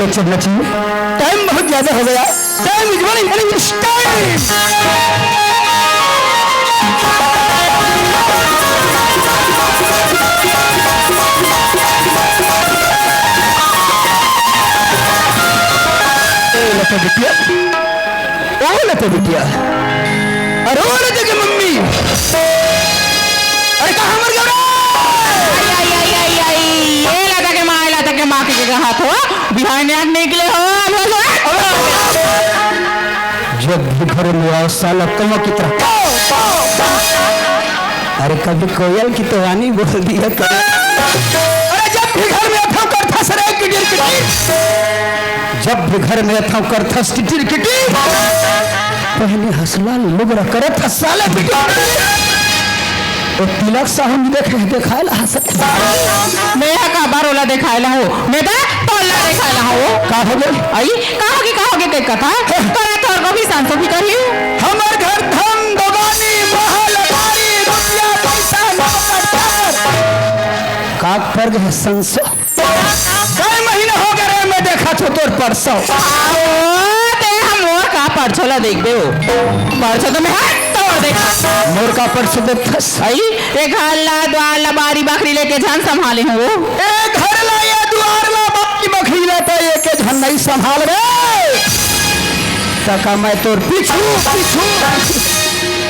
तो चलना चाहिए, टाइम बहुत ज्यादा हो गया। Time is very very time. Lata बिटिया, ओ लता बिटिया, अरे ओ लता की मम्मी, अरे कहाँ मर गया? ये लता के माँ के कहा तो बिहार निकले हो। जब भी घर में आओ साला कौवा की तरह, अरे कभी कोयल की तो वाणी बोल दिया कर। अरे जब भी घर में अथाव कर था सरे किटिर किटिर, जब भी घर में अथाव कर था किटिर किटिर, पहले हंसला लुगरा करत था साले पिटिर। ओ तिलक साहब देखा ला हंसत मैं का बारोला देखायला हो, मैं तो तोला देखायला हो। का हो गई आई का होगे कई कथा तोरा तोर को भी सांसो भी करी। हमर घर धन दोगानी महल अटारी रुपया पैसा नौकर का पर गए संसो। कई महीने हो गए रे मैं देखा तो तोर परसों। ते हम और का परछोला देख दे हो, परछो तो मैं हाथ तोड़ देखा मोर का परसों देखस। आई एक हल्ला द्वार बारी बकरी लेके जान संभाले हो। एक घर ला या द्वार ला बाकी बकरी लेता ये के धन नहीं संभाल रे। तका मैं तोर पीछू पीछू,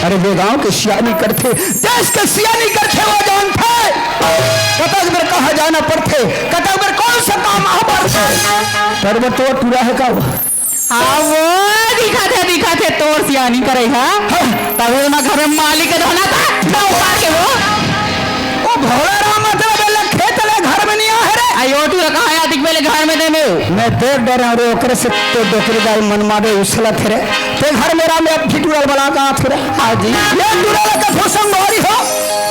अरे वो गांव के सियानी करते, देश के सियानी करते वो जान थे। कतक बर कहाँ जाना पड़ते, कतक बर कौन सा काम आ पड़ते, पर वो तो टूरा है का। हाँ वो दिखा थे तोर सियानी करे हा। तब ना घर में मालिक के धोना था ना उपार के वो भोला राम मतलब खेत ले घर में नहीं आ रे। आयो तू कहाँ है आतिक पहले घर में देने मैं देख डरा रे ओकरे से तो डोकरी दाई मन मारे उसला थे ते घर मेरा में अब फिटूरल बना का थे। हां जी ये टूरल का फसंग मोरी हो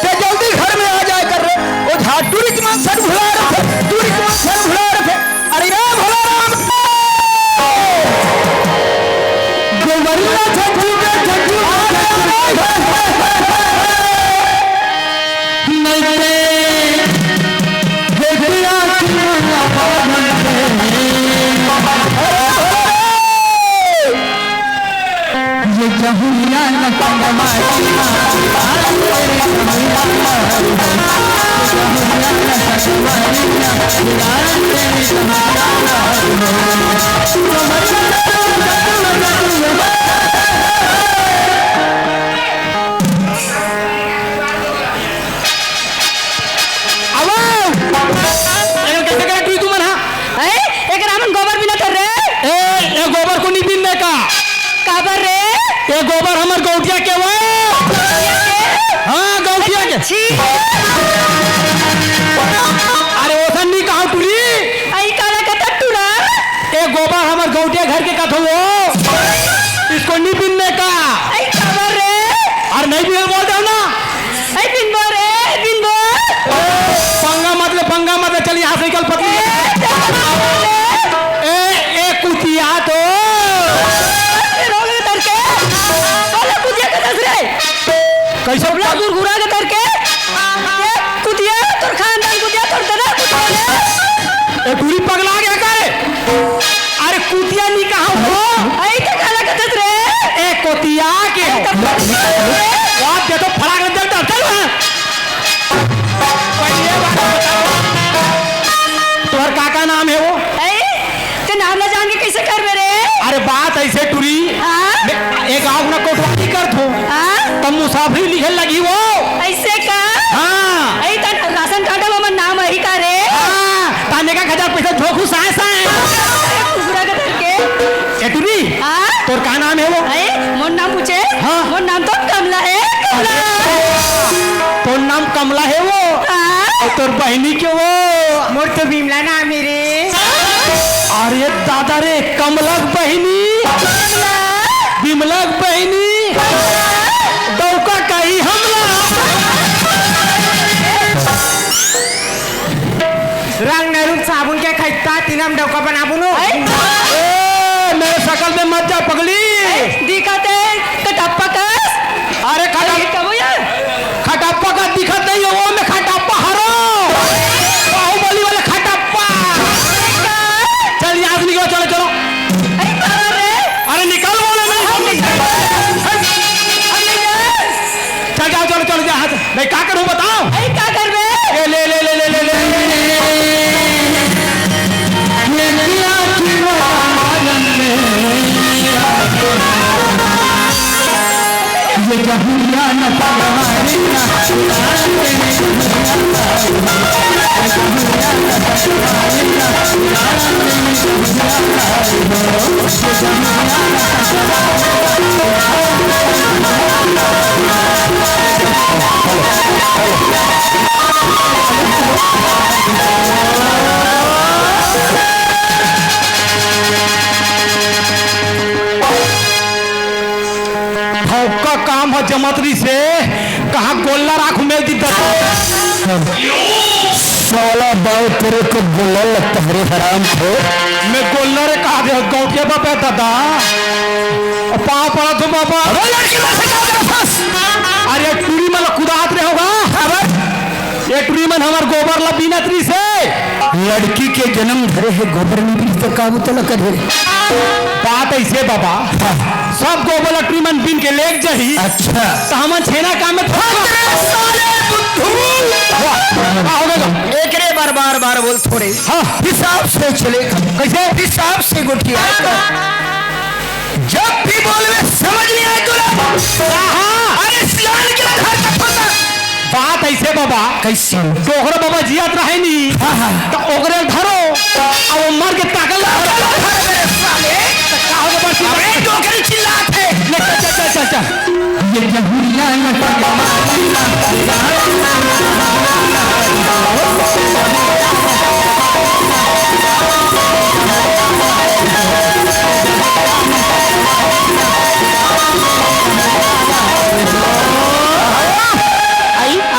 ते जल्दी घर में आ जाए कर रे। ओ झाटूरी की मन सर भुला रहे, दूरी की मन सर भुला रहे। अरे राम भोला राम गोवरिया झंझू के झंझू ये जहुलिया न गोबर को नहीं पीने का काबर रे ये गोबर हमर गौटिया के वो। हाँ गौटिया के। अरे वो सन नहीं कहा टूरी आई काला कथा टूरा। ये गोबर हमर गौटिया घर के कथो वो, इसको नहीं पीने का। आई काबर रे और नहीं भी बोल दो ना। आई बिंदो रे बिंदो पंगा मतलब चल यहाँ से निकल पतली। ए कुतिया तो कैसे गुरगुरा के करके कुतिया तोर खानदान कुतिया तोर दादा कुतिया ए पूरी पगला गया करे। अरे कुतिया नहीं कहा हो आई तो काला कथस रे। ए कुतिया के बात दे तो फड़ा कर दे चल पहले बात बताओ तुम्हारा काका नाम है वो। ते नाम ना जान के कैसे कर मेरे। अरे बात ऐसे टूरी एक आग ना कोठवाली कर दो तब मुसाफिर लिखे लगी वो ऐसे का। हाँ आई ता राशन कार्ड में नाम है का रे। हाँ ताने का 1000 पैसा झोंकू साए साए गुरगुरा के करके एटुरी तोर का नाम है वो। मोर नाम पूछे। हाँ मोर नाम तो कमला है। तोर नाम कमला है वो और तोर बहनी के वो मोर तो बिमला नाम है रे। अरे दादा रे कमलक बहनी बिमलक बहनी दौका कहीं हमला रंग नरूप साबुन के खैता तीनम डौका बनाबू नो। मेरे शकल में मत जा पगली। दिखते कटप्पा का। अरे खटप्पा का दिखत नहीं है वो में खटप्पा हरो बाहुबली वाले खटप्पा। चल यहाँ से निकल जमतरी से कहा गोल्ला राख में दी साला बाव तेरे को बोला लगता है हराम को। मैं गोल्ला रे कहा दे गौटिया बापा दादा पाँव पड़ा तो बाबा। अरे टूरी मन कुदात रहे होगा ये टूरी मन हमार गोबर ला बिना तरी से लड़की के जन्म धरे है गोबर में भी तो काबू तो न करे। बात ऐसे बाबा सब गोबर ला टूरी मन बिन के लेक जाही। अच्छा तो हम छेना काम में एक रे बार बार बार बोल थोड़े। हाँ हिसाब से चलेगा। कैसे हिसाब से गुठिया जब भी बोलवे समझ नहीं आए तुला। अरे सियान के घर तक पता बात ऐसे बाबा कैसे डोगरा बाबा जियात रहे नहीं तो ओगरे धरो और मर के ताकल डोगरी चिल्लात है। चल चल चल ये जहूरिया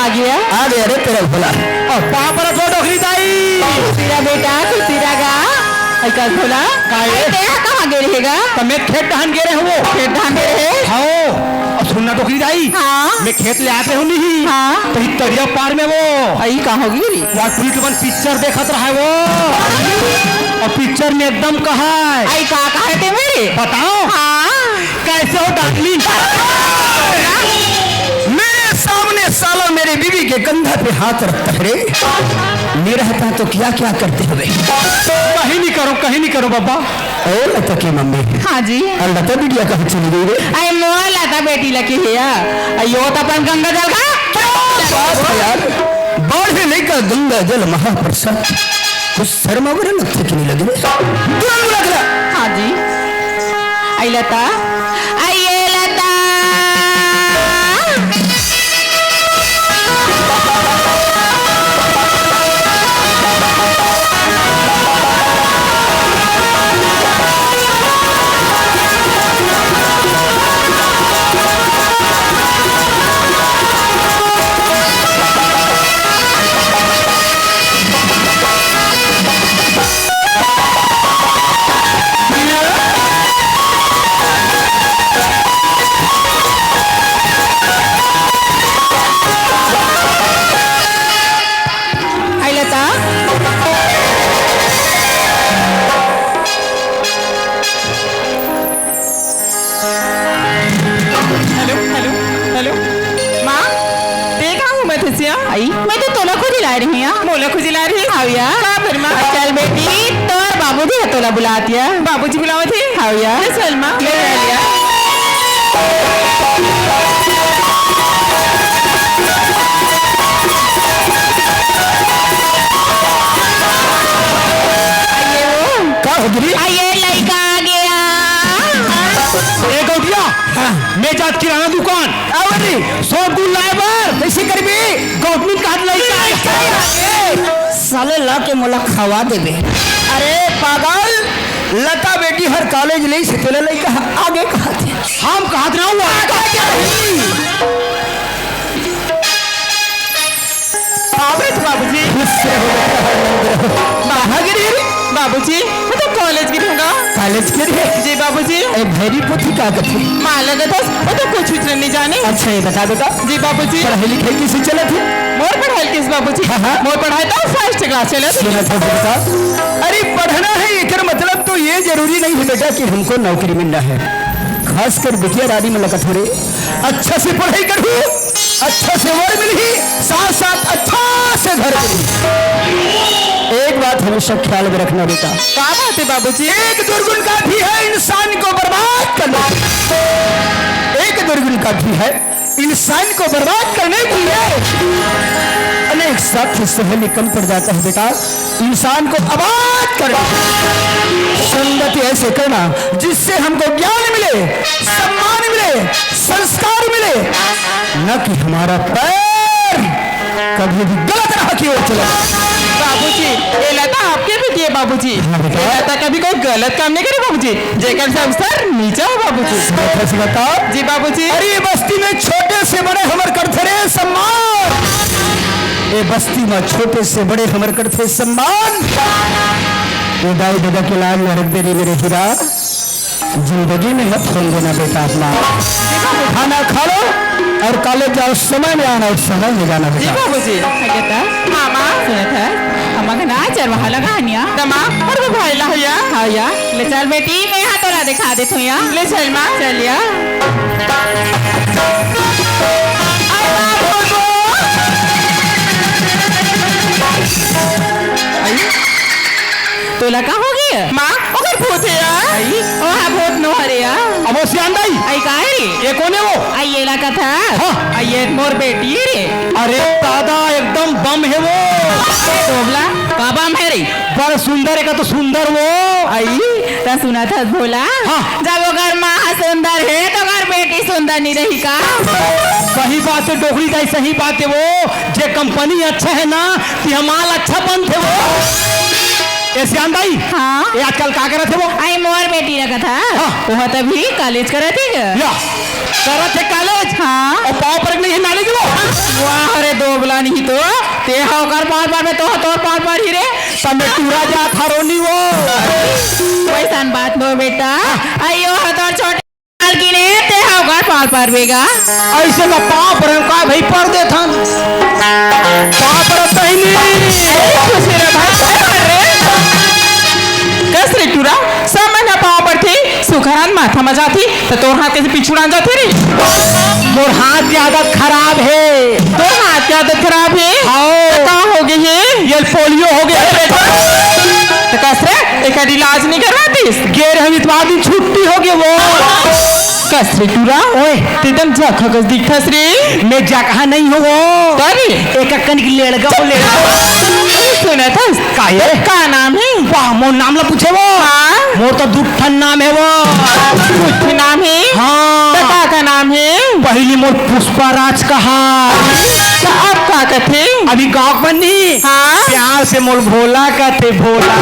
आ गया रे तेरा भोला और पापा को डोगरी दाई तेरा बेटा तू तेरा गा ऐका भोला काहे? तेरा कहाँ गे रहेगा? तो मैं खेत धान गे रहे हो खेत धान गे रहे? हाँ और सुनना डोगरी दाई हाँ। मैं खेत ले आते हूँ नहीं हाँ। तो तरिया पार में वो आई कहाँ होगी रे? वाटुलटवन पिक्चर देखत रहा है वो और पिक्चर में एकदम कहा है आई कहाँ कहाँ थे मेरे? बताओ हाँ। कैसे हो डाकली मेरे सामने साला मेरे बीवी के कंधा पे हाथ रखता है रे। मैं रहता तो क्या क्या करते हुए। कहीं नहीं करो बाबा। और लता की मम्मी हाँ जी लता बिटिया कहाँ चली गई रे? आई मोह लाता बेटी लकी है अयो तो अपन गंगा जल का यार बाढ़ लेकर गंगा जल महाप्रसाद कुछ शर्मा वगैरह लगता कि नहीं लगे तुरंत लग रहा। हाँ जी आई लता आई ये लता आई मैं तो तोला खुद ला रही हूँ। मोला खुद ला रही हाँ यार फिर माँ चल बेटी तो बाबूजी है तोला बुलाती है बाबूजी बुलावे थे हाँ यार चल माँ ले लिया आइए लड़का आ गया। एक गौटिया मैं जात किराना दुकान आवरी सब गुल लाए बार कैसे करबी गौतमी का लड़का साले ला के मोला खवा देबे। अरे पागल लता बेटी हर कॉलेज ले से तेरे लइका आगे कहा थे हम कहत रहा बाबूजी बाबूजी मैं तो कॉलेज की रहूंगा कॉलेज के लिए जी बाबूजी भैरी पोथी का कथी मान लगा था वो तो कुछ नहीं जाने। अच्छा ये बता बेटा जी बाबूजी पढ़ाई लिखाई किसे चले थे? मोर पढ़ाई किस बाबूजी मोर पढ़ाई तो फर्स्ट क्लास चले बेटा अरे पढ़ना है एक मतलब तो ये जरूरी नहीं है बेटा कि हमको नौकरी मिलना है। खासकर बिटिया रानी में लगत हो रे अच्छा से पढ़ाई करूँ अच्छा से वर मिली साथ साथ अच्छा से घर मिली। एक बात हमेशा ख्याल में रखना बेटा। क्या बात है बाबूजी? एक दुर्गुण का भी है इंसान को बर्बाद करना एक दुर्गुण का भी है इंसान को बर्बाद करने की है। अनेक साथी सहेली कम पड़ जाता है बेटा इंसान को आबाद करना संगति ऐसे करना जिससे हमको ज्ञान मिले सम्मान मिले संस्कार मिले न कि हमारा पैर कभी भी गलत राह की ओर चले। बाबूजी ये लता आपके बेटी है बाबूजी। बेटा कभी कोई गलत काम नहीं करे बाबूजी, जेकर से अवसर नीचा हो बाबूजी। सच बताओ जी बाबूजी। अरे ये बस्ती में छोटे से बड़े हमर करते रे सम्मान, ये बस्ती में छोटे से बड़े हमर करते सम्मान। ये दाई दादा के लाल रख दे रही मेरे हीरा, जिंदगी में मत खोल देना बेटा अपना। खाना खा लो और कॉलेज जाओ, समय में आना और समय में जाना जी बेटा। बाबूजी। मामा सुनत है अम्मा का ना चरवाहा लगा हनिया दमा और वो भाई ला होया। हाँ या ले चल बेटी, मैं यहाँ तोला दिखा देती हूँ या। ले चल माँ चल या। तोला का हो गया माँ? ओकर भूत है यार। आई ओ हाँ भूत नो हरे यार। अब वो सियान दाई आई का है रे? ये कौन है वो? आई ये ला का था। हाँ। आई ये मोर बेटी है रे। अरे दादा एकदम बम है वो, तोबला का बम है रे? बड़ा सुंदर है का तो सुंदर वो। आई ता सुना था बोला। हाँ। जब अगर माँ सुंदर है तो अगर बेटी सुंदर नहीं रही का? सही बात है डोगरी दाई, सही बात है वो। जे कंपनी अच्छा है ना कि हमाल अच्छा बंद थे वो। ये सियान दाई हाँ। ये आजकल क्या करत है वो? आई मोर बेटी रखा था। हाँ। वो तभी कॉलेज करे थे क्या? या करत है कॉलेज। हाँ। और पाँव पर नहीं नाले की वो। वाह अरे दो बोला नहीं तो ते होकर पार पार में तो तोर पार पार ही रे। तमे टूरा जा थारोनी वो। वैसान बात नो बेटा। आइयो हतोर छोटे साल की ने ते होकर पार पार बेगा। ऐसे का पाँव पर का भाई पर दे था पाँव पर तहनी खुश रे भाई रे। कसरे टूरा सामने पाँव पर थी सुखरान माथा में जाती तो तोर हाथ कैसे पिछुड़ा जाती रे? मोर हाथ की आदत खराब है। तोर हाथ की आदत खराब है? हाँ। कहाँ हो गई है? ये पोलियो हो गया है बेटा। तो कसरे एक इलाज नहीं करवातीस? गेर हम इतवार दिन छुट्टी हो गई वो। कसरे टूरा ओए एकदम जखा कस दिखस रे। मैं जा कहा नहीं हो वो। तरी एक अक्कन की लड़का वो लड़का सुना था का ये का नाम है? वाह मोर नाम ला पूछे वो। हाँ। मोर तो दुठन नाम है वो। कुछ नाम है? हाँ। तो का नाम है? पहली मोर पुष्पाराज कहा। तो अब का कथे? अभी गाँव बनी। हाँ। प्यार से मोर भोला कहते भोला।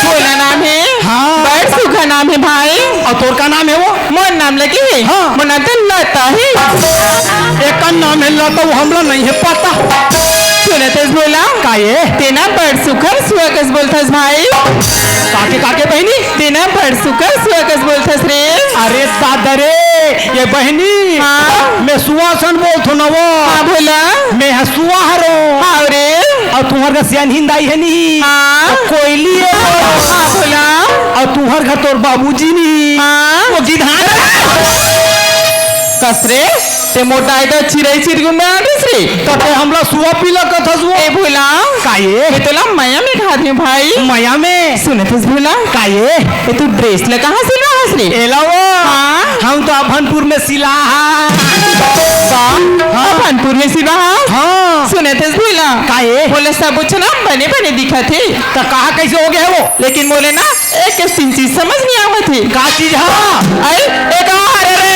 बोला नाम है? हाँ। बड़ सुखा नाम है भाई। और तोर का नाम है वो? मोर नाम लगे है? हाँ। मोर नाम तो लता है। एक का नाम है लता, वो हमला नहीं है पता। सुनते बोला का ये तेना बड़ सुखर सुअकस बोलथस भाई। काके काके बहनी तेना बड़ सुखर सुअकस बोलथस रे। अरे दादरे ये बहनी। हाँ। मैं सुवासन बोलथो ना वो। हाँ बोला मैं हसुआ हरो। हाँ रे। और तुम्हार घर सियान हिंदाई है नी। हाँ। और कोयली है वो। हाँ बोला और तुम्हार घर तोर बाबूजी नी। हाँ। वो गिधान कसरे ते मोटा है तो चिराई चिरगु में आटिस रे। तते हमला सुआ पीला कथस वो। ए भूला का ये मैं तोला माया में खाती हूँ भाई। माया में सुने थे भूला का ये ए तू ड्रेस ले कहाँ सिलवा हंस रे? एला वो। हाँ। हम तो अभनपुर में सिला। हाँ कानपुर में सिलवा। हाँ। सुने थे भूला का ये बोले सब कुछ ना बने बने दिखा थे तो कहा कैसे हो गया है वो? लेकिन बोले ना एक चीज समझ नहीं आवत थी। का चीज? हाँ आई एक अरे रे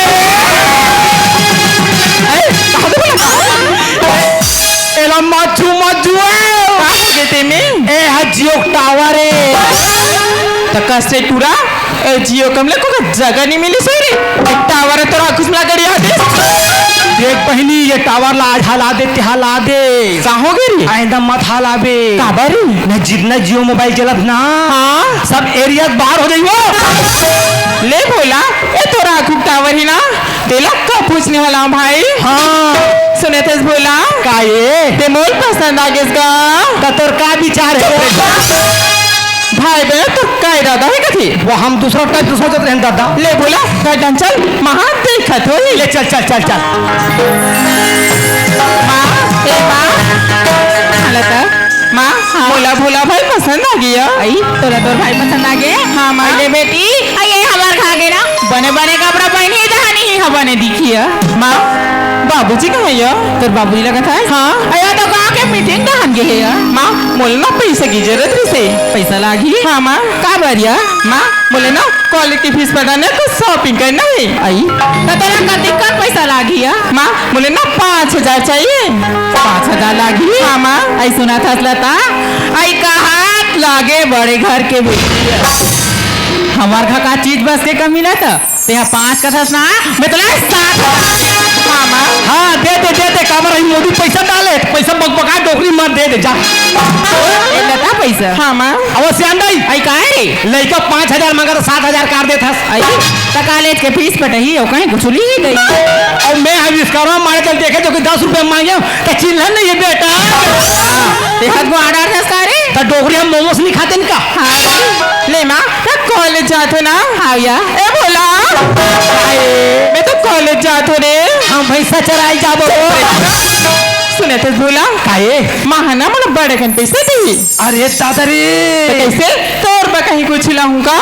एला माचू माचू कहाँ हो गए ते में? ए हजियो टावर है। तो कसरे टूरा ए जियो कमले को जगह नहीं मिली सही रे। एक टावर है तो कुछ मिला कर यहाँ दे। देख बहनी ये टावर ला आज हला दे हला दे। कहाँ हो गई रे? आइंदा मत हला बे। काबर मैं जितना जियो मोबाइल चलत ना हाँ सब एरिया बाहर हो जाइयो। ले बोला ए तोरा खूब टावर ही ना तेला का पूछने वाला हूँ भाई। हाँ सुने थे बोला का ये ते मोल पसंद आ गया तोर का विचार है? भाई बहन तो का इरादा है कथी? वो हम दूसरा टाइप तो सोचते हैं दादा। ले बोला गड्ढन चल महा देखत हो ले चल चल चल चल। माँ ए माँ हालत माँ बोला भोला भाई पसंद आ गया। आई तोरा तोर भाई पसंद आ गया? हाँ माँ ले बेटी आई हमार खा गए ना बने बने कपड़ा पहनी इधर नहीं है बने दिखी है। माँ बाबूजी कहाँ है? तोर बाबूजी लगा था। हाँ अया तो कहाँ के मीटिंग कहाँ गए है? माँ बोले ना पैसे की जरूरत है से पैसा लागी। हाँ माँ का बढ़िया माँ बोले ना कॉलेज की फीस पटाने तो शॉपिंग करना है। आई तो तेरा कति का पैसा लागी है? माँ बोले ना 5,000 चाहिए। 5,000 लागी। हाँ माँ आई सुना था लता आई कहा लागी आगे बड़े घर के बेटी है। हमार घर का चीज बस के कमी ना था ते यहाँ 5 का था ना मतलब 7 मामा। हाँ दे काबर रही मोदी पैसा डाले पैसा बकबका डोकरी मत दे जा ए लता पैसा हाँ माँ अवश्य आंदाई आई का है लड़का 5,000 मांगा तो 7,000 कर देता आई त कॉलेज के फीस पटही और कहीं कुछ ली नहीं और मैं आविष्कार मारे चल देखे जो कि 10 रुपए मांगे तो चिल्ला नहीं है बेटा देखत को 8-8 10 का रे तो डोकरी हम मोमोस नहीं खाते इनका हाँ ले माँ मैं कॉलेज जाते ना हाँ या ए बोला मैं तो कॉलेज जाते रे हम भैंसा चराई जाबो सुने तो बोला काहे महाना मन बड़े कन पैसे दी अरे दादा रे कैसे तोर बा कहीं कुछ लाऊंगा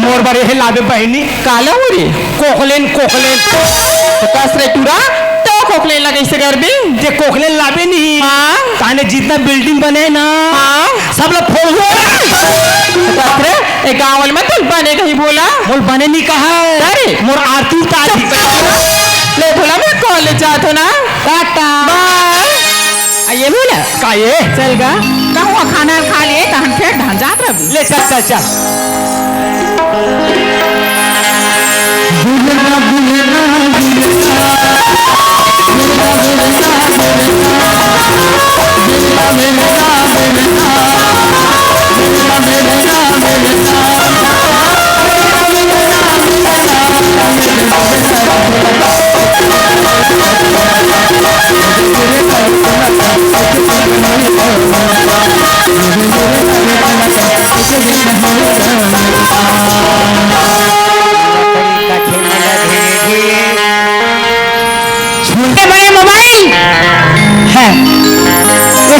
मोर बड़े है लाबे बहनी काला हो रे कोकलेन तो कस रे टूरा तो खोखले लगे से कर भी जे कोकलेन लाबे नहीं हाँ ताने जितना बिल्डिंग बने ना हाँ सब लोग फोड़ हुए एक गाँव में तो बने कहीं बोला बोल बने नहीं कहा अरे मोर आरती ताजी ले बोला मैं कॉलेज जाता हूँ ना टाटा बाय ये बोला का ये चल गा कहूँ खाना खा लिए तहन फिर ढान जात रही ले चल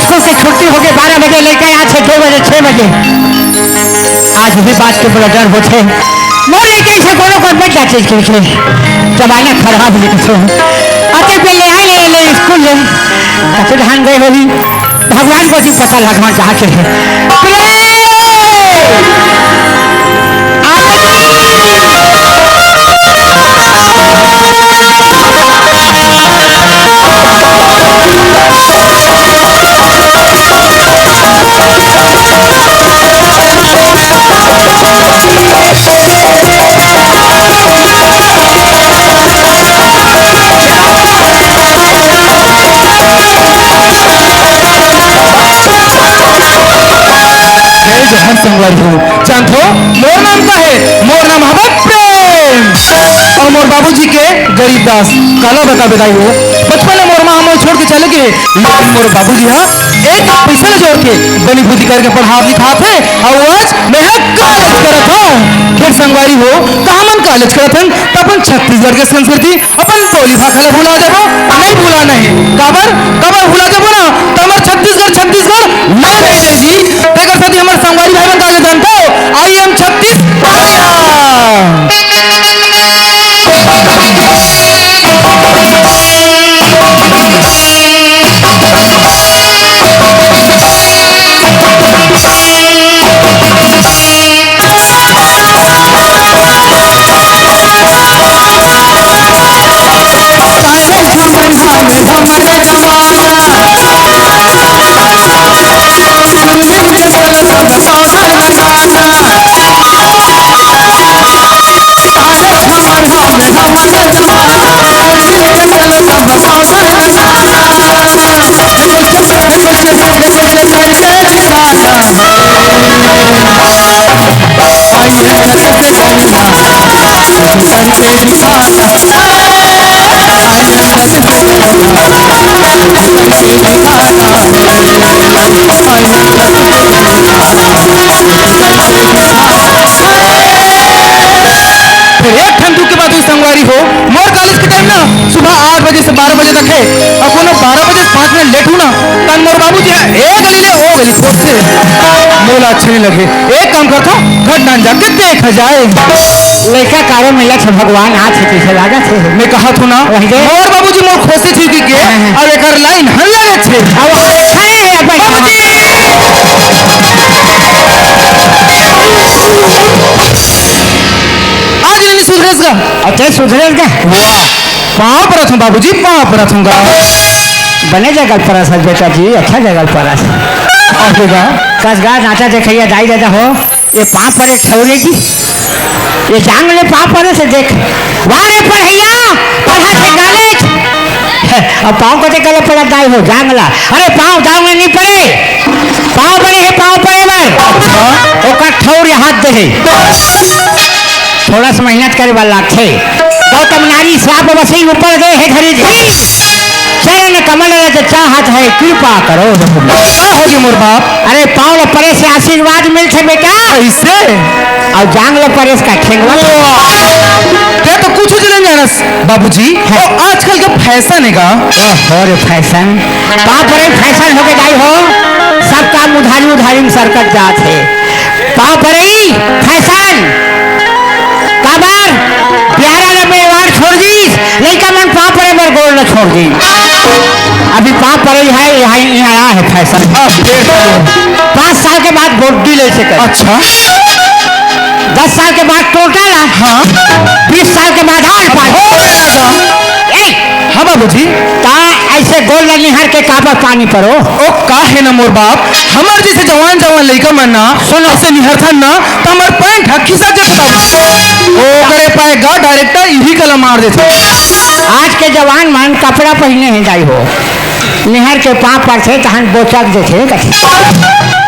स्कूल से छुट्टी हो गई 12 बजे लेकर यहाँ 6 बजे आज भी बात के बड़ा डर होते मोर लेके इसे कोनो को बैठ जाते के जमाना खराब हो गया अते पे ले आए ले स्कूल में कते धान गए होली भगवान को जी पता लगवा कहाँ के है संगवारी हो जानते हो मोर नाम का है मोर नाम है प्रेम और मोर बाबूजी के गरीब दास काला बता बताई हो बचपन में मोर माँ मोर छोड़ के चले गए लेकिन मोर बाबूजी हाँ एक पैसा न जोड़ के बनी बुद्धि करके पढ़ा लिखा थे और आज मैं कॉलेज करत हूँ फिर संगवारी हो कहाँ मन कॉलेज करत हन तो अपन छत्तीसगढ़ के संस्कृति अपन बोली भाषा भुला देबो नहीं भुला नहीं कबर भुला देबो ना तो हमार छत्तीसगढ़ ना रहे जी तेकर साथी हमार संगवारी भाई बन का जानते हो आई एम छत्तीसगढ़िया एक ठंडू के बाद संगवारी हो मोर कॉलेज के टाइम ना सुबह 8 बजे से 12 बजे तक है और कोनो 12 बजे 5 मिनट लेट हूँ ना तन मोर बाबू जी एक गली ले ओ गली फोड़ से मोला अच्छे नहीं लगे एक काम करता घर डान जाके देखा जाए लड़का कारो मिला छे भगवान आज से कैसे लागा छे मैं कहा थू ना मोर बाबू जी मोर खोसे थी के और एकर लाइन हन लगे छे अब है अपन आज नहीं सुधरेगा अच्छा सुधरेगा पाँव पर हूँ बाबूजी पाँव पर हूँगा बने जगह पर बेटा जी अच्छा जगह पर आएगा कसगा नाचा देखिए दाई दादा हो ये पाँव पर एक छौरे की ये जांग ले पाँव पर से देख वारे पढ़ैया पढ़ा से कॉलेज अब पाँव को देख ले पड़ा दाई हो जांगला अरे पाँव जांग में नहीं पड़े पाँव पड़े है पाँव पड़े बार ओकर ठौर हाथ दे थोड़ा सा मेहनत करे वाला थे गौतम नारी साप वसी ऊपर गए है धरी धरी चरण कमल चाहत है कृपा करो होगी मोर बाप अरे पाँव परे से आशीर्वाद मिलते बेटा ऐसे और जांग लो परेश का ठेंगवा क्या तो कुछ नहीं जानस बाबूजी हाँ। और आजकल का फैशन है का हो रे फैशन पाँव परे फैशन हो के जाई हो सब काम उधारी उधारी में सरकत जात है पाँव परे फैशन काबर प्यारा लंबे वार छोड़ दी लड़का मन पाँव परे पर गोल न छोड़ दी अभी पाँव परे है यहाँ आया है फैशन 5 साल के बाद गोड्डी ले से कर अच्छा 10 साल के बाद टोटल हाँ 20 साल के बाद और पानी हाँ बाबूजी ता ऐसे गोल निहार के काबर पानी परो ओ का है ना मोर बाप हमार जैसे जवान जवान लड़का मन ना सुनो। ऐसे निहरथन ना तो हमार पैंट खिसा के ओ करे पाएगा डायरेक्टर यही कला मार देते आज के जवान मन कपड़ा पहने ही जाई हो निहर के पाँव पर से तहन बोचक देखे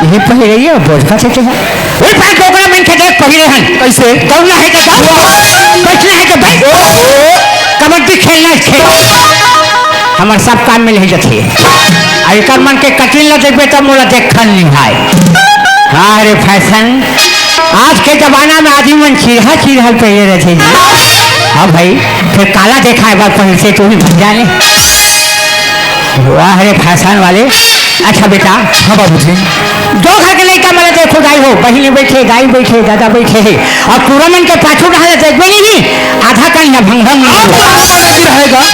यही पहले रही है बोझका से वही पर कोकरा मन के देख पहले हन कैसे दौड़ना है तो दौड़ बैठना है तो बैठ कबड्डी खेलना है खेल हमार सब काम में नहीं जाती है एक मन के कटिंग ल देखबे तो मोला देखल नहीं है हाँ रे फैशन आज के जमाना में आदमी मन चीरहा चीरहा पहले रहते हाँ भाई फिर काला देखा है बार पहले से तू भी भग जाने वाह रे फैशन वाले अच्छा बेटा हाँ बाबूजी जो घर के लड़का मेरे देखो गाय हो बहने बैठे गाय बैठे दादा बैठे है और पूरा मन के पाछू रहा देखबे नहीं आधा कहीं ना भंग भंग नहीं रहेगा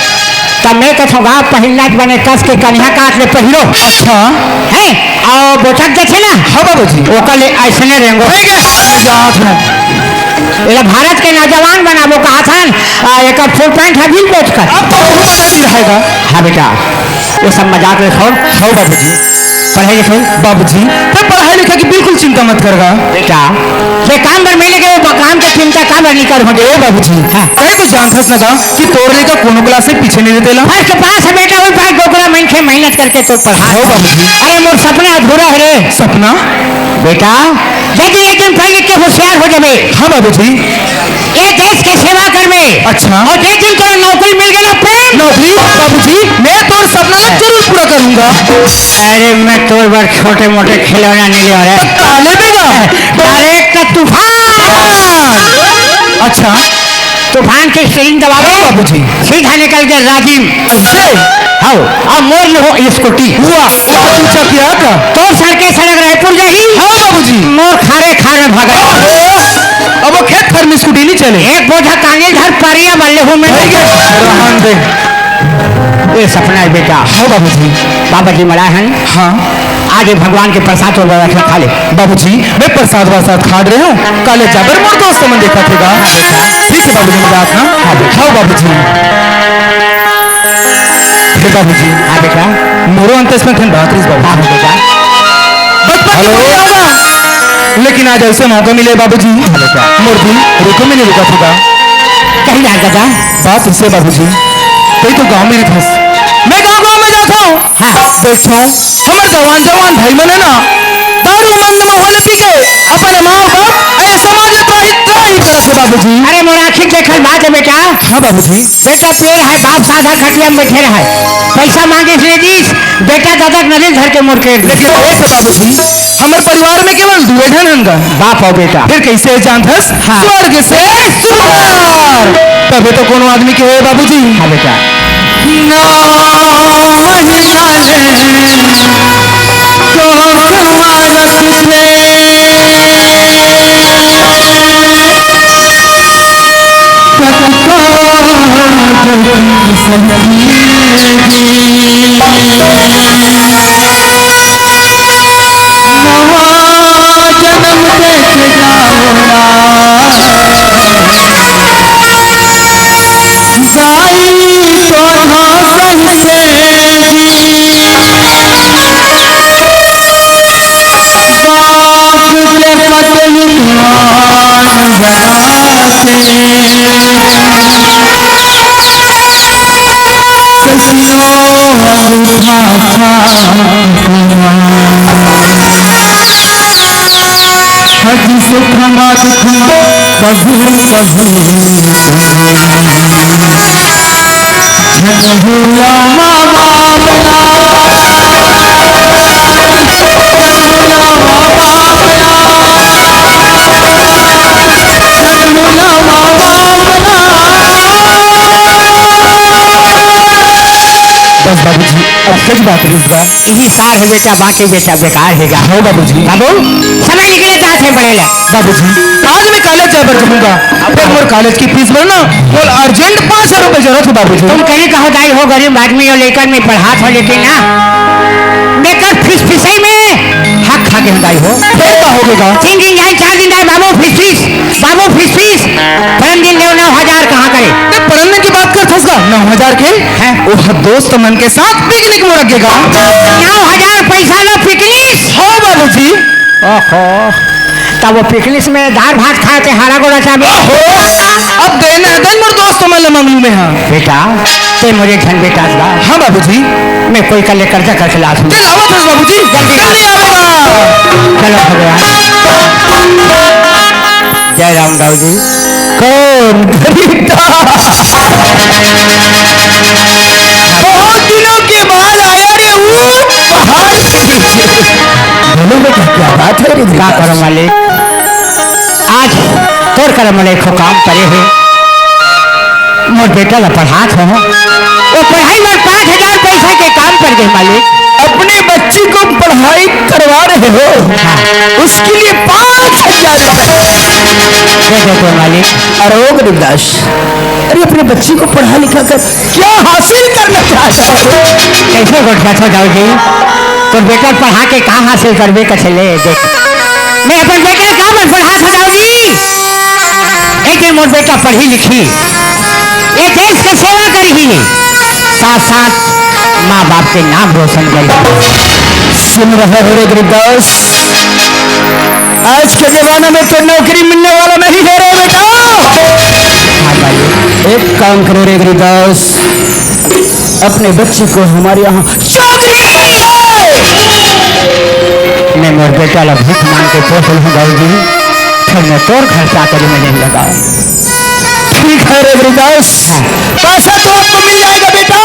तब मैं कहूँगा पहलना बने कस के कन्या काट ले पहिरो अच्छा है और बोचक देखे ना हाँ बाबूजी वो कल ऐसे रहेंगे ये भारत के नौजवान बनाबो कहा था एक फुल पैंट है बिल बेच कर अब तो रहेगा हाँ बेटा ये सब मजाक रखो हाँ बाबूजी पढ़ाई लिखाई बाबूजी तो पढ़ाई लिखा की बिल्कुल चिंता मत करेगा बेटा ये काम पर मिले गए वो काम के चिंता काम पर निकल हो ए बाबूजी हाँ। कहीं तो जानथस ना का कि तोर लेका कोनो क्लास से पीछे नहीं रहतेला फर्स्ट पास है बेटा वही पास गोकरा मन के मेहनत करके तो पढ़ा हाँ बाबूजी अरे मोर सपना अधूरा है रे सपना बेटा यदि एक दिन पढ़ लिख के होशियार हो जावे हाँ बाबूजी ये देश के सेवा कर में अच्छा और जिस दिन तेरा नौकरी मिल गया प्रेम नौकरी बाबूजी मैं तोर सपना जरूर पूरा करूंगा अरे मैं तो बार छोटे मोटे खिलौना नहीं ले रहा ताले देगा डायरेक्ट तूफान अच्छा तूफान के स्टीयरिंग दबावे हाँ बाबूजी सीधा निकल के राजीव से हाँ और मोर लो स्कूटी हुआ पूछा क्या का तो सर के सड़क रायपुर जाही हाँ बाबूजी मोर खारे खार में भागा अब वो खेत घर में स्कूटी नहीं चले एक बोझा कांगे घर परिया वाले हो में रहन दे ये सपना है बेटा हाँ बाबूजी बाबा जी मरा है हाँ आज भगवान के प्रसाद और व्यवस्था खा ले बाबूजी मैं प्रसाद वसाद खा रहे हूँ काले जाबर मोर दोस्त मन देखा थे ठीक है बाबूजी मजाक ना हाँ बाबूजी फिर बाबूजी हाँ बेटा मोरो अंत में खन बात बाबू हाँ बेटा हेलो लेकिन आज ऐसे मौका मिले बाबूजी मोर दिल रुको में नहीं रुका था कहीं जा दादा बात इससे बाबूजी कहीं तो गांव में नहीं फंस मैं गांव गांव में जाता हूँ हाँ देखो हमारे जवान जवान भाई मन है ना दारू मन में होले पी के अपने माँ बाप अरे समाज में त्राही करत है बाबूजी अरे मोर आखिर देखल बात है बेटा हाँ बाबूजी बेटा पेड़ है बाप साधा खटिया में बैठे रहा पैसा मांगे इसलिए दीस बेटा दादा नदी धर के मोर के लेकिन एक बाबूजी हमारे परिवार में केवल दुए ढन हन का बाप हो बेटा फिर कैसे जानथस हाँ। स्वर्ग से सुमार तबे तो कोनो आदमी के है बाबूजी हाँ बेटा ना दुख कभी झूला बस बाबूजी अब सच बात है यही सार है बेटा, बाकी बेटा बेकार है गा। हो बाबूजी। बाबू समय निकले जाते हैं पढ़े ले। बाबूजी आज मैं कॉलेज जा पर जाऊंगा, फिर मोर कॉलेज की फीस भरना मोर अर्जेंट 5,000 रुपए जरूरत है बाबूजी। तुम कहीं कहो दाई हो गरीब आदमी और लेकर में पढ़ा था, लेकिन ना बेकर फीस फीसई में हक खा के दाई हो। फिर क्या होगा? 3 दिन जाए 4 दिन जाए बाबू फीस बाबू फीस परम दिन देव 9,000 कहाँ करे? पढ़ने की बात कर फंसा 9,000 के हैं? वो दोस्त मन के साथ पिकनिक में रखेगा 9,000 पैसा लो पिकनिक। हो बाबूजी। ओहो तब वो पिकनिक में दाल भात खाए थे, हरा गोड़ा चावल। अब देना है मोर दोस्त मन मंगलू में। हाँ बेटा ते मुझे झन बेटा दा। हाँ बाबूजी मैं कोई कल कर्जा कर खिला दूं। चल आवत है बाबूजी, जल्दी आवेगा। चलो भगवान जय राम दाऊ जी। कौन बहुत दिनों के बाद आया रे वो पहाड़ के नीचे। बोलो बेटा क्या बात है रे? क्या करो मालिक, आज तोड़ कर मालिक को काम करे है। मोर बेटा ला पढ़ा था, वो पढ़ाई में 5,000 पैसा के काम कर गए मालिक। अपने बच्ची को पढ़ाई करवा रहे हो? हाँ। उसके लिए 5,000 दे देते मालिक। अरे ओ गरीबदास, अरे अपने बच्ची को पढ़ा लिखा कर क्या हासिल करना चाहता है? कैसे गोठा था दाऊ जी? तो बेटा पढ़ा के कहाँ हासिल करबे का चले देख। मैं अपन बेटा कहाँ पर पढ़ा था दाऊ जी? एक दिन मोर बेटा पढ़ी लिखी, ये देश की सेवा करी, साथ साथ माँ बाप के नाम रोशन करी। सुन रहे हो रे गरीबदास, आज के जमाने में तो नौकरी मिलने वाला नहीं है रे बेटा। एक काम करो रे गरीबदास, अपने बच्चे को हमारे यहाँ शादी मैं मोर बेटा ला भूख मांग के पोस लूँ दाऊ जी, फिर मैं तोर खर्चा करी में नहीं लगा। ठीक है रे गरीबदास, पैसा तो आपको मिल जाएगा बेटा,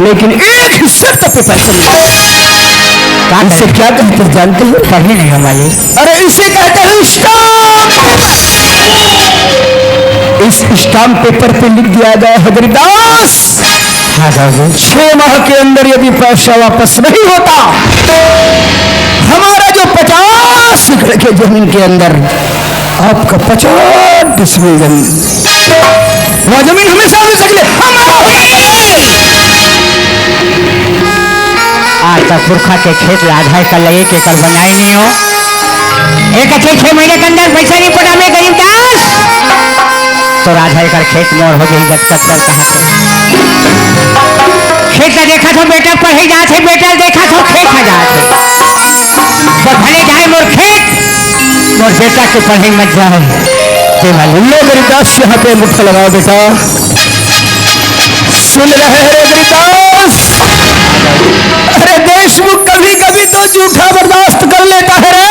लेकिन एक शर्त पे पैसा मिलेगा। इसे क्या कहते हैं जानते हो? पढ़ी नहीं हमारी। अरे इसे कहते हैं स्टाम्प। इस स्टाम्प पेपर पे लिख दिया गया है गरीबदास, हाँ दाऊ जी। 6 माह के अंदर यदि पैसा वापस नहीं होता, हमारा जो 50 एकड़ के जमीन के अंदर आपका 50 डिसमिल जमीन, वह जमीन हमेशा हमेशा के लिए हमारा आज तक पुरखा के खेत आधा कर लगे के कर बनाए नहीं हो। एक अच्छे 6 महीने के अंदर पैसा नहीं पड़ा मैं गरीबदास, तो आधा एकड़ खेत मोर हो गई। जब तक कर कहा खेत का देखा तो बेटा पढ़े जात है, बेटा देखा तो खेत में जात है। तो भले जाए मोर खेत, मोर बेटा के पढ़े मत जाए। लो गरीबदास, यहाँ पे मुट्ठा लगाओ बेटा। सुन रहे हैं रे गरीबदास, अरे देशमुख कभी कभी तो झूठा बर्दाश्त कर लेता है रे,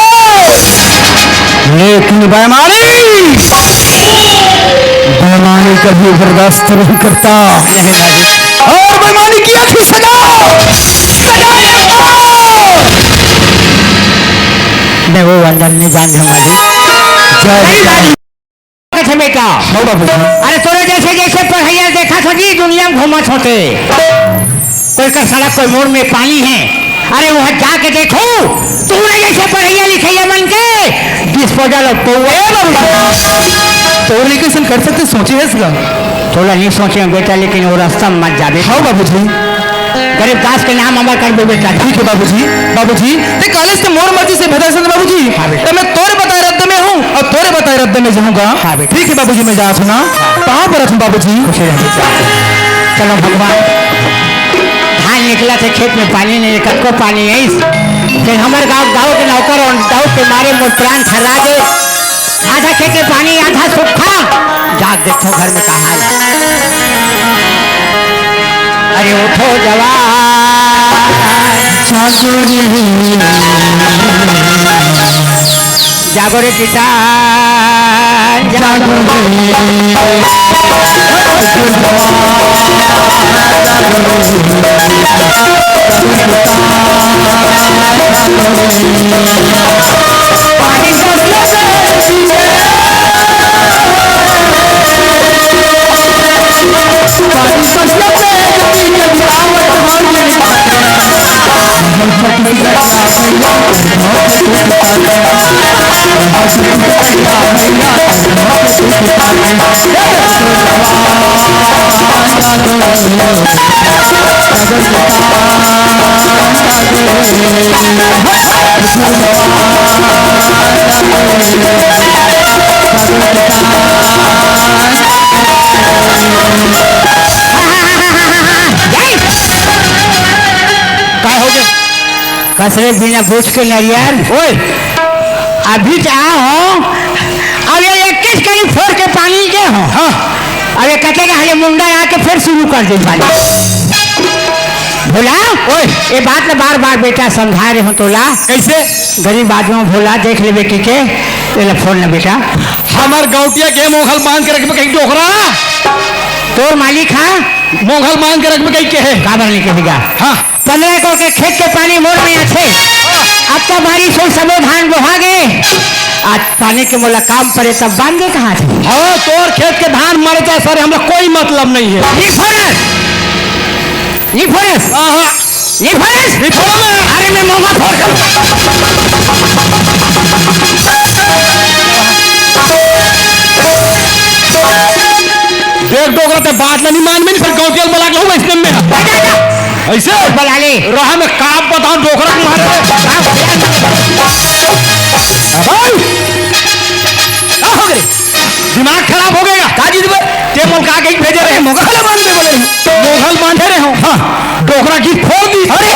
लेकिन बेईमानी कभी बर्दाश्त नहीं करता। और बेईमानी की अच्छी सजा मैं वो अंदर नहीं जान हमारी बेटा। अरे तोरे जैसे जैसे पढ़ैया देखा था जी दुनिया में घूमत होते, कोई का सड़क कोई मोड़ में पानी है, अरे वह जाके देखो तूने जैसे पढ़ैया लिखैया मन के डिस्पोजल तो एप्लीकेशन कर सकते, सोचे है इसका? थोड़ा नहीं सोचे बेटा, लेकिन वो रास्ता में मत जावे। हाँ बाबूजी, गरीबदास के नाम अमर कर दो बेटा। ठीक है बाबूजी। बाबूजी ते कॉलेज से मोर मर्जी से भेजा सन बाबूजी। तो मैं तोरे बताए रद्द में हूँ और तोरे बताए रद्द में जाऊंगा। ठीक है बाबूजी, मैं जा सुना कहाँ पर हूँ बाबूजी। चलो भगवान, धान निकला थे खेत में पानी नहीं, कब को पानी है फिर हमारे गाँव के नौकर और गाँव के मारे मोर प्राण थर्रा दे। आधा खेत में पानी आधा सूखा, जाग देखो घर में कहा है। अरे उठो जवान जागो रे किसान जागो कसरे बिना पूछ के नरियार ओए अभी चाह हो अब ये 21 कहीं फोड़ के पानी के हो हाँ अब ये कहते हैं हले मुंडा आके फिर शुरू कर दे पानी भोला ओए ये बात ना बार बार बेटा समझा रहे हो तोला कैसे गरीब आदमी भोला देख ले बेटी के तेरा फोन ना बेटा हमार गौटिया के मोघल बांध के रख में कहीं डोकरा तोर मालिक हाँ मोघल बांध के रख में कहीं के है काबर नहीं कहेगा हाँ 15 को के खेत के पानी मोड़ में अच्छे अब तो बारिश हो सबो धान बोहा गए आज पानी के मोला काम पड़े तब बांधे कहाँ थे हाँ तोर खेत के धान मरता सर हमरा कोई मतलब नहीं है ये फरस अरे मैं मोमा फोड़ कर देख डोगरा ते बात नहीं मान में फिर गौटियल बोला के हो इसमें ऐसे बोला ले रहा में काम बताओ डोगरा तुम्हारे हो गए दिमाग खराब हो गया काजी ते मोल का कहीं भेजे रहे मोगल बांधे बोले मोगल बांधे रहे हो हाँ डोगरा की फोड़ दी अरे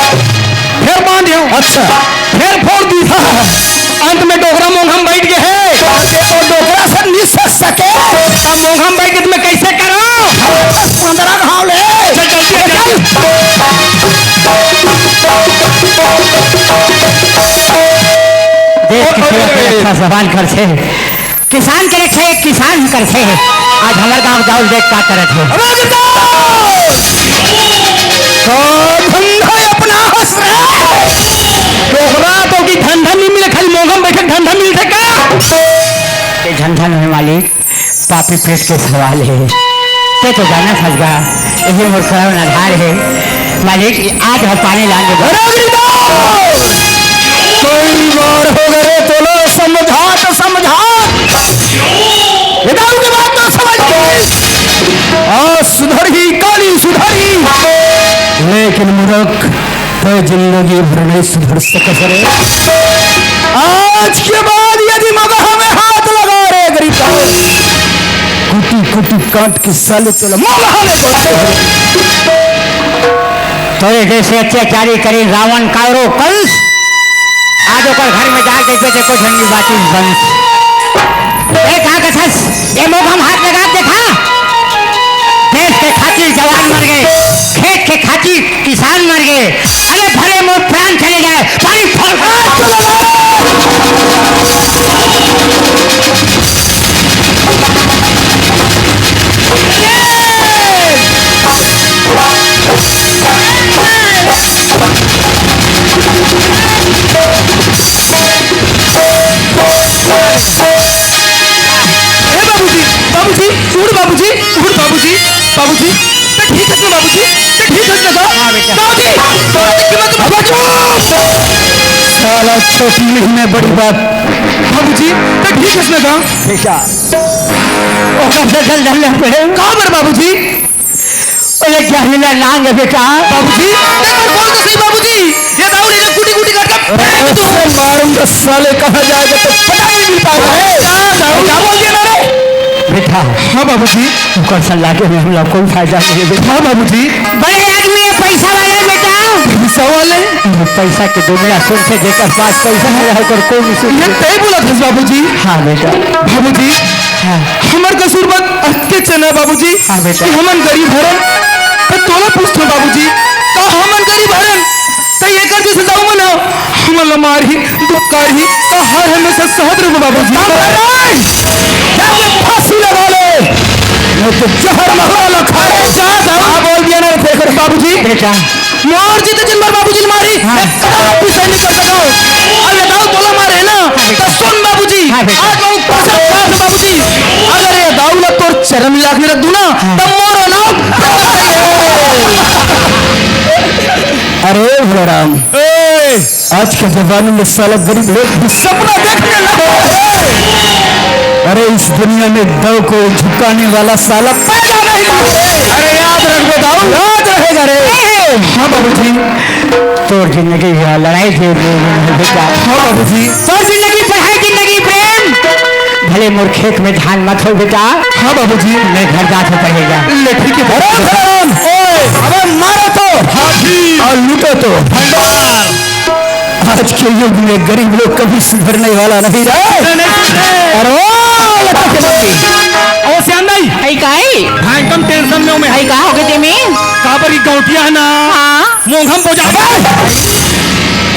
फिर बांधे हो अच्छा फिर फोड़ दी अंत में डोगरा मोंघम बैठ गए है तो डोगरा से नहीं सक सके अब मोंघम बैठ के तुम्हें कैसे करो 15 घाव ले अच्छा सवाल कर छे किसान के रखे किसान कर छे आज हमारे गांव जाओ देख का करत है धंधा अपना हंस डोगरा तो की धंधा नहीं मिले खाली मोंघम बैठे धंधा मिलते का ये धंधा नहीं मालिक पापी पेट के सवाल है ते तो जाना फंसगा यही मोर खराब आधार है मालिक आज हम पानी लाने कई बार हो गए तो लो समझा विदाऊ के बाद तो समझ गए सुधरी काली सुधरी लेकिन मूर्ख तो जिंदगी भर नहीं सुधर सके आज के बाद यदि मगर हमें हाथ लगा रे गरीब कुटी कुटी काट के साले तो तो जैसे अत्याचारी करे रावण कारो कंस आज ओकर घर में जाके बेटे को झंडी बाती बंस कहाँ का थस ये मोघम हाथ लगा देखा देश के खातिर जवान मर गए खेत के खातिर किसान मर गए अरे भले मोर प्राण चले जाए पानी बाबूजी तो ठीक है ना बाबूजी तो ठीक है ना साला छोटी में बड़ी बात बाबूजी तो ठीक है ना बेटा जल जल कहाँ पर बाबूजी अरे क्या मिला नांग है बेटा बाबूजी कौन तो सही बाबूजी ये दाऊ ने कुटी कुटी काट के मारूंगा साले कहाँ जाएगा तो पता नहीं मिल पाएगा क्या बोल दिया ना बेटा हाँ बाबूजी कर सलाह के में हम लोग कोई फायदा नहीं है बेटा हाँ बाबूजी बड़े आदमी है पैसा वाले बेटा पैसा वाले पैसा की दुनिया सुन से जेकर पास पैसा है होकर कोई नहीं सुन ये तय बोला था बाबूजी हाँ बेटा बाबूजी हाँ हमार कसूर बात अटके चना बाबूजी हाँ बेटा कि हमन गरीब हरन तो तोला पूछतो बाबूजी का हमन गरीब हरन तो ये कर जैसे जाऊ मना हमन मारी दुकारी तो बाहर है मैं सहद रखो बाबूजी। फांसी लगा ले मैं तो जहर मसाला खा बोल दिया ना फेंकर बाबूजी। बेटा मोर जी तो जिन बार बाबूजी ने मारी पीछे नहीं कर सको। अरे दाऊ बोला मारे ना तो सुन बाबूजी हाँ बेटा। आज मैं पास बाबूजी अगर ये दाऊ ना तोर चरण मिला के रख दूं ना तो मोरो ना। अरे भोलाराम आज के जमाने में साला गरीब लोग भी सपना देखने लगे। अरे इस दुनिया में दाऊ को झुकाने वाला साला पैदा नहीं हुआ। अरे याद रखो दाऊ याद रहेगा रे। हाँ बाबूजी तोर जिंदगी है लड़ाई से बेटा। हाँ बाबूजी तोर जिंदगी पर है जिंदगी प्रेम। भले मोर खेत में धान मत हो बेटा। हाँ बाबूजी मैं घर जाके पड़ेगा। ले ठीक है। अबे मारो तो और लूटो तो भंडार। आज के युग में गरीब लोग कभी सुधरने वाला नहीं रहे। अरे ओ श्याम भाई आई काई हाँ एकदम टेंशन में हूँ मैं। आई का हो गए तेमी कहाँ पर गौटिया है ना हाँ मोघम पुजारी।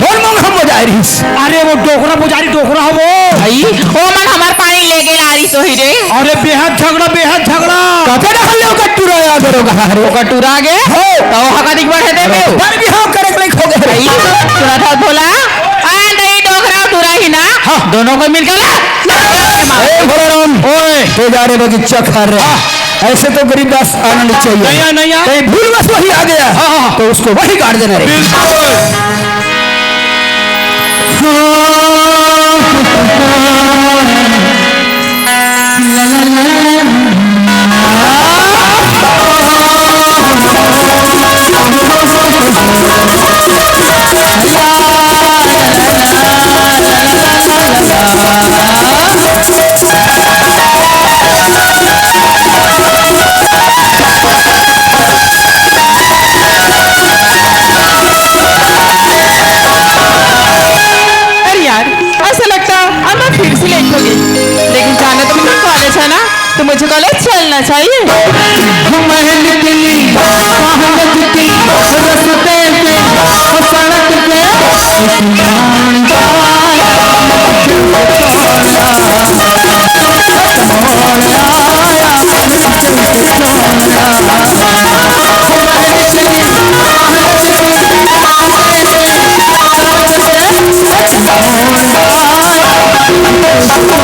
कौन मांग हम बजाय रही? अरे वो डोकरा पुजारी डोकरा हो वो। आई ओ मन हमार पानी लेके ला रही तो ही रे। अरे बेहद झगड़ा कहते ना हम लोग का टूरा याद करो कहाँ रे ओका टूरा गे हो तो हका दिख बढ़े दे में पर भी हम करे के खो गए। आई टूरा था बोला आ नहीं डोकरा टूरा ही ना दोनों को मिलकर ला ए भोलाराम ओए तो जा रहे बगीचा खा रहे ऐसे तो गरीब दास आना नहीं चाहिए। नहीं कहीं भूल बस वही आ गया तो उसको वही काट देना रे। अरे यार ऐसा लगता अब मैं फिर से लेट हो गई लेकिन जाना तो मुझे कॉलेज है ना तो मुझे कॉलेज चलना चाहिए। Oh